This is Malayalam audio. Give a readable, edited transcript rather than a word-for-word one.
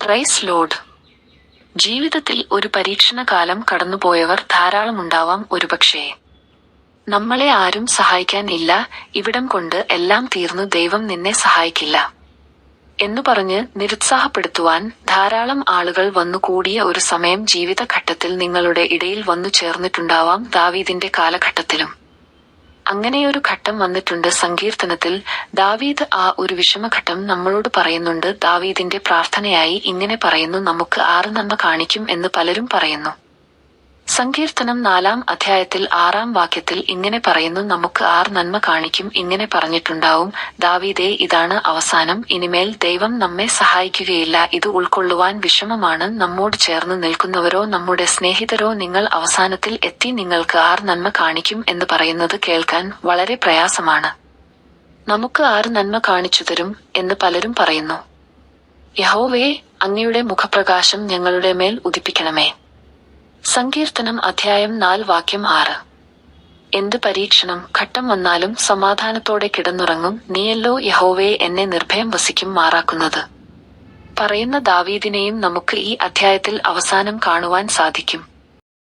Praise Lord. ജീവിതത്തിൽ ഒരു പരീക്ഷണകാലം കടന്നുപോയവർ ധാരാളമുണ്ടാവാം ഒരുപക്ഷേ. നമ്മളെ ആരും സഹായിക്കാൻ ഇല്ല, ഇവിടം കൊണ്ട് എല്ലാം തീർന്നു, ദൈവം നിന്നെ സഹായിക്കില്ല എന്നു പറഞ്ഞ് നിരുത്സാഹപ്പെടുത്തുവാൻ ധാരാളം ആളുകൾ വന്നുകൂടിയ ഒരു സമയം ജീവിതഘട്ടത്തിൽ നിങ്ങളുടെ ഇടയിൽ വന്നു ചേർന്നിട്ടുണ്ടാവാം. ദാവീദിന്റെ കാലഘട്ടത്തിലും അങ്ങനെയൊരു ഘട്ടം വന്നിട്ടുണ്ട്. സങ്കീർത്തനത്തിൽ ദാവീദ് ആ ഒരു വിഷമഘട്ടം നമ്മളോട് പറയുന്നുണ്ട്. ദാവീദിന്റെ പ്രാർത്ഥനയായി ഇങ്ങനെ പറയുന്നു: നമുക്ക് ആറ് നന്മ കാണിക്കും എന്ന് പലരും പറയുന്നു. സങ്കീർത്തനം 4-ാം അധ്യായത്തിൽ 6-ാം വാക്യത്തിൽ ഇങ്ങനെ പറയുന്നു: നമുക്ക് ആറ് നന്മ കാണിക്കും. ഇങ്ങനെ പറഞ്ഞിട്ടുണ്ടാവും: ദാവീദേ, ഇതാണ് അവസാനം, ഇനിമേൽ ദൈവം നമ്മെ സഹായിക്കുകയില്ല. ഇത് ഉൾക്കൊള്ളുവാൻ വിഷമമാണ്. നമ്മോട് ചേർന്ന് നിൽക്കുന്നവരോ നമ്മുടെ സ്നേഹിതരോ നിങ്ങൾ അവസാനത്തിൽ എത്തി, നിങ്ങൾക്ക് ആറ് നന്മ കാണിക്കും എന്ന് പറയുന്നത് കേൾക്കാൻ വളരെ പ്രയാസമാണ്. നമുക്ക് ആറ് നന്മ കാണിച്ചു തരും എന്ന് പലരും പറയുന്നു. യഹോവേ, അങ്ങയുടെ മുഖപ്രകാശം ഞങ്ങളുടെ മേൽ ഉദിപ്പിക്കണമേ. സങ്കീർത്തനം അധ്യായം 4 വാക്യം 6. എന്ത് പരീക്ഷണം ഘട്ടം വന്നാലും സമാധാനത്തോടെ കിടന്നുറങ്ങും. നീയല്ലോ യഹോവേ എന്നെ നിർഭയം വസിക്കും മാറാക്കുന്നത് പറയുന്ന ദാവീദിനെയും നമുക്ക് ഈ അധ്യായത്തിൽ അവസാനം കാണുവാൻ സാധിക്കും.